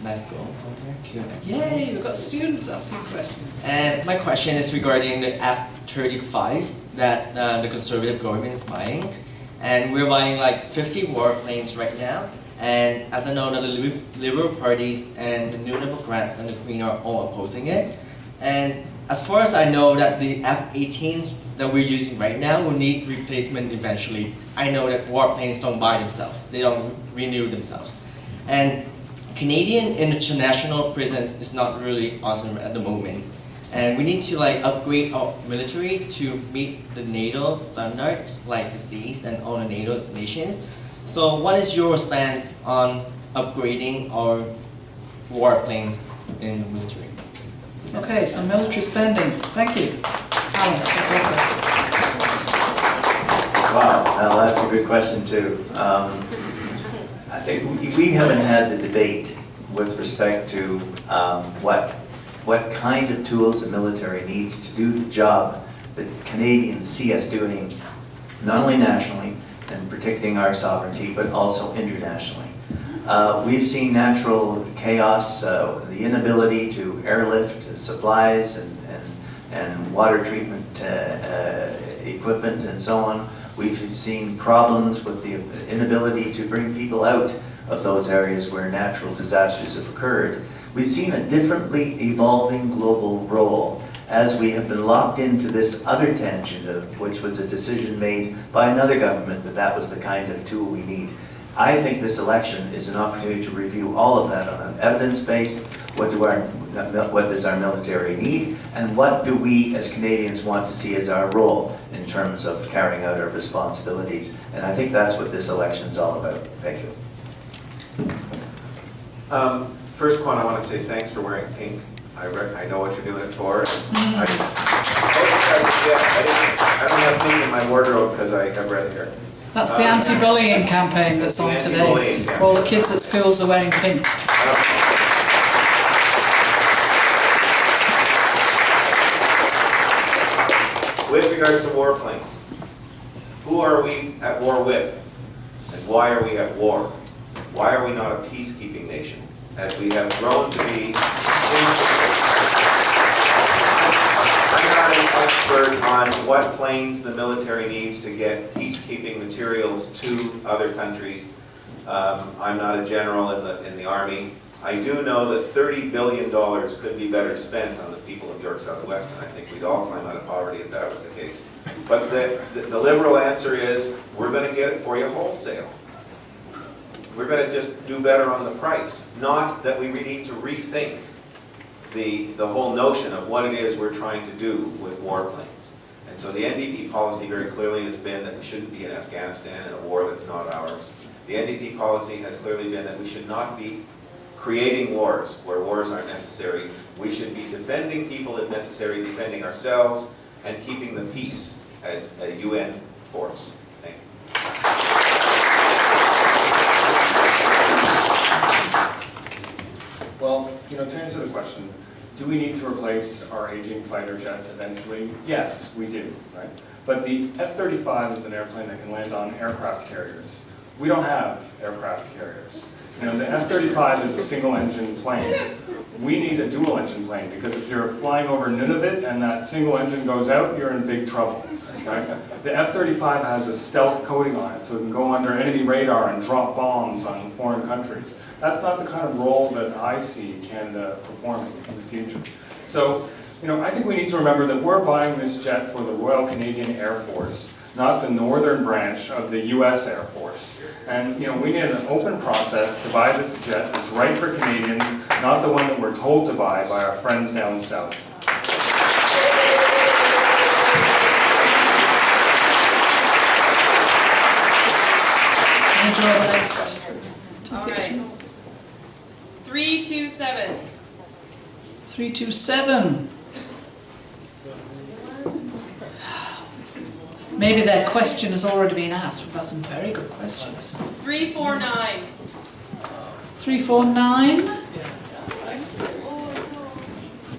Let's go over Q&A. Yay, we've got students asking questions. And my question is regarding the F-35 that the conservative government is buying. And we're buying like 50 warplanes right now. And as I know that the Liberal parties and the New Democrats and the Green are all opposing it. And as far as I know that the F-18s that we're using right now will need replacement eventually. I know that warplanes don't buy themselves. They don't renew themselves. And Canadian international presence is not really awesome at the moment. And we need to like upgrade our military to meet the NATO standards like the States and all the NATO nations. So what is your stance on upgrading our warplanes in the military? Okay, so military spending. Thank you. Alan, Wow, now that's a good question too. I think we haven't had the debate with respect to what kind of tools the military needs to do the job that Canadians see us doing, not only nationally and protecting our sovereignty, but also internationally. We've seen natural chaos, the inability to airlift supplies and water treatment equipment and so on. We've seen problems with the inability to bring people out of those areas where natural disasters have occurred. We've seen a differently evolving global role as we have been locked into this other tangent, which was a decision made by another government that was the kind of tool we need. I think this election is an opportunity to review all of that on an evidence-based, what does our military need, and what do we as Canadians want to see as our role in terms of carrying out our responsibilities. And I think that's what this election is all about. Thank you. First one, I want to say thanks for wearing pink. I know what you're doing it for. I don't have pink in my wardrobe because I have red hair. That's the anti-bullying campaign that's on today. All the kids at schools are wearing pink. With regards to warplanes, who are we at war with? And why are we at war? Why are we not a peacekeeping nation? As we have grown to be. I'm not an expert on what planes the military needs to get peacekeeping materials to other countries. I'm not a general in the Army. I do know that $30 billion could be better spent on the people of York Southwest, and I think we'd all climb out of poverty if that was the case. But the Liberal answer is, we're going to get it for you wholesale. We're going to just do better on the price. Not that we need to rethink the whole notion of what it is we're trying to do with warplanes. And so the NDP policy very clearly has been that we shouldn't be in Afghanistan in a war that's not ours. The NDP policy has clearly been that we should not be creating wars where wars aren't necessary. We should be defending people if necessary, defending ourselves, and keeping the peace as a UN force. Thank you. Well, to answer the question, do we need to replace our aging fighter jets eventually? Yes, we do, right? But the F-35 is an airplane that can land on aircraft carriers. We don't have aircraft carriers. The F-35 is a single-engine plane. We need a dual-engine plane because if you're flying over Nunavut and that single engine goes out, you're in big trouble. Right? The F-35 has a stealth coating on it, so it can go under enemy radar and drop bombs on foreign countries. That's not the kind of role that I see Canada performing in the future. So, I think we need to remember that we're buying this jet for the Royal Canadian Air Force, not the northern branch of the US Air Force. And we need an open process to buy this jet that's right for Canadians, not the one that we're told to buy by our friends down south. All right. 327. 327. Maybe their question has already been asked. We've got some very good questions. 349. 349.